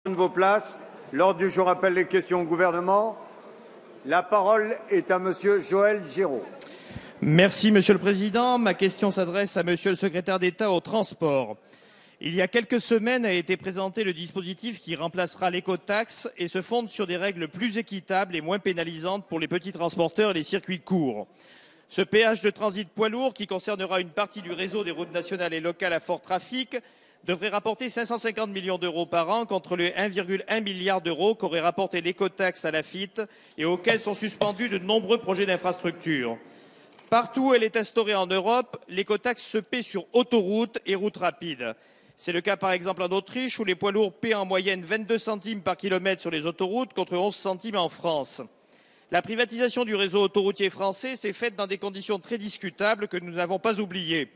de vos places. L'ordre du jour appelle les questions au gouvernement. La parole est à Monsieur Joël Giraud. Merci, Monsieur le Président. Ma question s'adresse à Monsieur le Secrétaire d'État au Transport. Il y a quelques semaines a été présenté le dispositif qui remplacera l'écotaxe et se fonde sur des règles plus équitables et moins pénalisantes pour les petits transporteurs et les circuits courts. Ce péage de transit poids lourd, qui concernera une partie du réseau des routes nationales et locales à fort trafic, devrait rapporter 550 millions d'euros par an contre les 1,1 milliard d'euros qu'aurait rapporté l'écotaxe à l'AFITF et auxquels sont suspendus de nombreux projets d'infrastructures. Partout où elle est instaurée en Europe, l'écotaxe se paie sur autoroutes et routes rapides. C'est le cas par exemple en Autriche où les poids lourds paient en moyenne 22 centimes par kilomètre sur les autoroutes contre 11 centimes en France. La privatisation du réseau autoroutier français s'est faite dans des conditions très discutables que nous n'avons pas oubliées.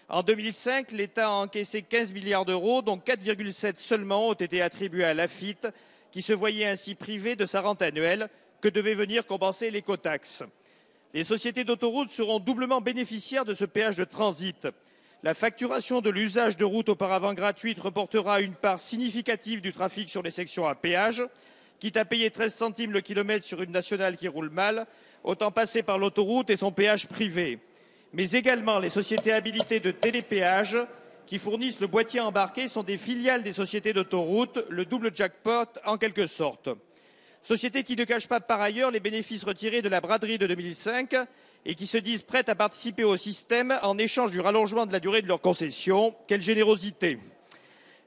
En 2005, l'État a encaissé 15 milliards d'euros, dont 4,7 seulement ont été attribués à l'AFITF, qui se voyait ainsi privé de sa rente annuelle, que devait venir compenser l'écotaxe. Les sociétés d'autoroutes seront doublement bénéficiaires de ce péage de transit. La facturation de l'usage de routes auparavant gratuites reportera une part significative du trafic sur les sections à péage. Quitte à payer 13 centimes le kilomètre sur une nationale qui roule mal, autant passer par l'autoroute et son péage privé. Mais également, les sociétés habilitées de télépéage qui fournissent le boîtier embarqué sont des filiales des sociétés d'autoroutes, le double jackpot en quelque sorte. Sociétés qui ne cachent pas par ailleurs les bénéfices retirés de la braderie de 2005 et qui se disent prêtes à participer au système en échange du rallongement de la durée de leur concession. Quelle générosité!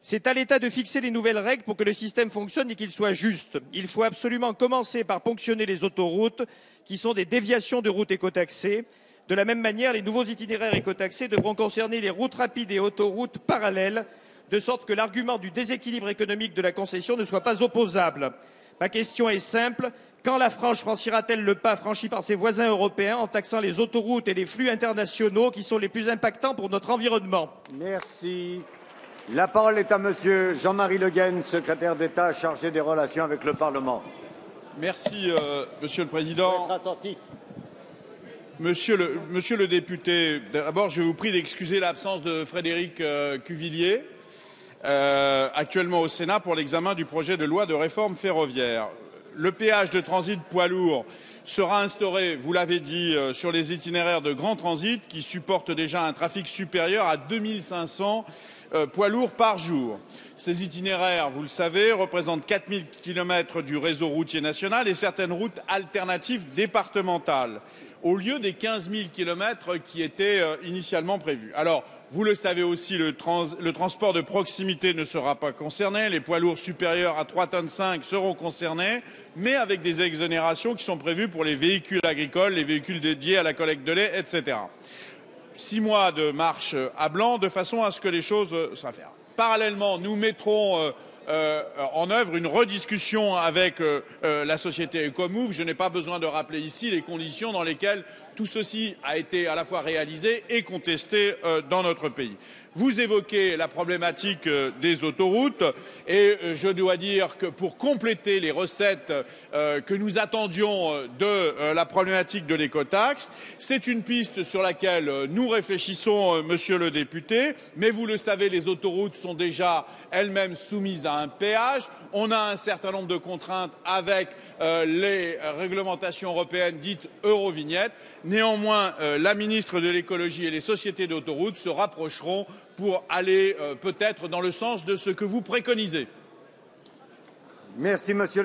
C'est à l'État de fixer les nouvelles règles pour que le système fonctionne et qu'il soit juste. Il faut absolument commencer par ponctionner les autoroutes, qui sont des déviations de routes écotaxées. De la même manière, les nouveaux itinéraires écotaxés devront concerner les routes rapides et autoroutes parallèles, de sorte que l'argument du déséquilibre économique de la concession ne soit pas opposable. Ma question est simple. Quand la France franchira-t-elle le pas franchi par ses voisins européens en taxant les autoroutes et les flux internationaux qui sont les plus impactants pour notre environnement? Merci. La parole est à Monsieur Jean-Marie Le Guen, secrétaire d'État chargé des relations avec le Parlement. Merci, Monsieur le Président. Être attentif. Monsieur le député, d'abord, je vous prie d'excuser l'absence de Frédéric Cuvillier, actuellement au Sénat pour l'examen du projet de loi de réforme ferroviaire. Le péage de transit poids lourd sera instauré, vous l'avez dit, sur les itinéraires de grand transit qui supportent déjà un trafic supérieur à 2500 poids lourds par jour. Ces itinéraires, vous le savez, représentent 4000 km du réseau routier national et certaines routes alternatives départementales, au lieu des 15 000 km qui étaient initialement prévus. Alors, vous le savez aussi, le transport de proximité ne sera pas concerné. Les poids lourds supérieurs à 3,5 tonnes seront concernés, mais avec des exonérations qui sont prévues pour les véhicules agricoles, les véhicules dédiés à la collecte de lait, etc. 6 mois de marche à blanc de façon à ce que les choses soient faites. Parallèlement, nous mettrons en œuvre une rediscussion avec la société Ecomove. Je n'ai pas besoin de rappeler ici les conditions dans lesquelles tout ceci a été à la fois réalisé et contesté dans notre pays. Vous évoquez la problématique des autoroutes et je dois dire que pour compléter les recettes que nous attendions de la problématique de l'écotaxe, c'est une piste sur laquelle nous réfléchissons, monsieur le député, mais vous le savez, les autoroutes sont déjà elles-mêmes soumises à un péage. On a un certain nombre de contraintes avec les réglementations européennes dites Eurovignette. Néanmoins, la ministre de l'écologie et les sociétés d'autoroutes se rapprocheront pour aller peut-être dans le sens de ce que vous préconisez. Merci, monsieur.